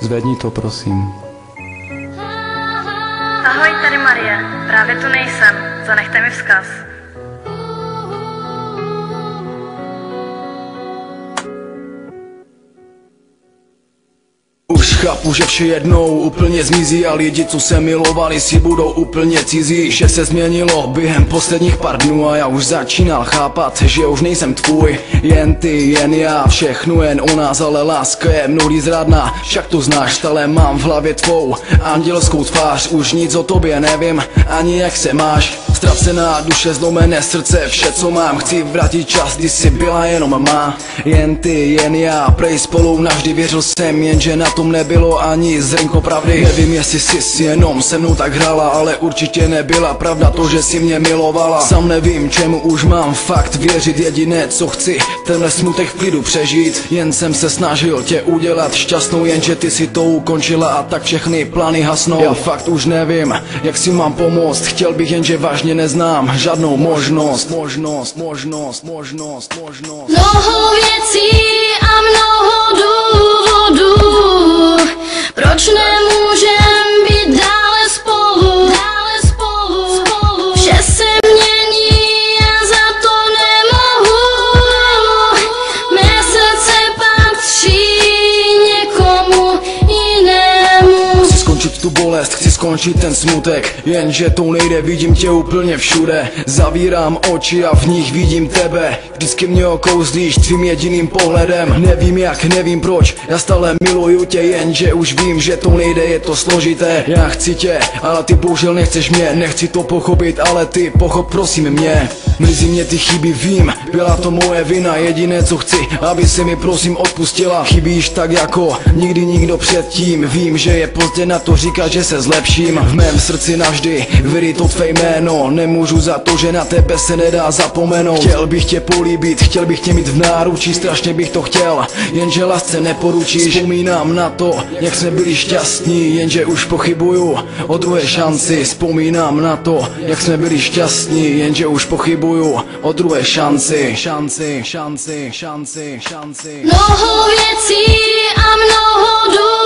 Zvedni to, prosím. Ahoj, tady Marie. Právě tu nejsem. Zanechte mi vzkaz. Už chápu, že vše jednou úplně zmizí a lidi, co se milovali, si budou úplně cizí. Vše se změnilo během posledních pár dnů a já už začínal chápat, že už nejsem tvůj. Jen ty, jen já, všechno jen u nás, ale láska je mnohdy zradná. Však to znáš, stále mám v hlavě tvou andělskou tvář. Už nic o tobě nevím, ani jak se máš. Ztracená duše, zlomené srdce, vše co mám. Chci vrátit čas, kdy jsi byla jenom má. Jen ty, jen já, prej spolu navždy, věřil jsem, jenže na tom nebylo ani zrnko pravdy. Nevím, jestli jsi jenom se mnou tak hrála, ale určitě nebyla pravda to, že si mě milovala. Sam nevím, čemu už mám fakt věřit, jediné co chci, tenhle smutek v klidu přežít. Jen jsem se snažil tě udělat šťastnou, jenže ty si to ukončila a tak všechny plány hasnou. Já fakt už nevím, jak si mám pomoct, chtěl bych, jenže vážně neznám žádnou možnost. Mnoho věcí a mnoho důvodů, proč nemůžem být dále spolu. Vše se mění, já za to nemohu. Mé srdce patří někomu jinému. Chci skončit tu bolest, chci skončit ten smutek, jenže to nejde, vidím tě úplně všude. Zavírám oči a v nich vidím tebe, vždycky mě okouzlíš tvým jediným pohledem. Nevím jak, nevím proč, já stále miluju tě, jenže už vím, že to nejde, je to složité. Já chci tě, ale ty bohužel nechceš mě, nechci to pochopit, ale ty pochop prosím mě. Mrzí mě ty chyby, vím, byla to moje vina, jediné co chci, aby se mi prosím odpustila. Chybíš tak jako nikdy nikdo předtím, vím, že je pozdě na to říkat, že se zlepším. V mém srdci navždy vyryto tvé jméno, nemůžu za to, že na tebe se nedá zapomenout. Chtěl bych tě políbit, chtěl bych tě mít v náručí, strašně bych to chtěl, jenže lásce neporučíš. Vzpomínám na to, jak jsme byli šťastní, jenže už pochybuju o druhé šanci. Vzpomínám na to, jak jsme byli šťastní, jenže už pochybuju o druhé šanci. Mnoho věcí a mnoho důvodů,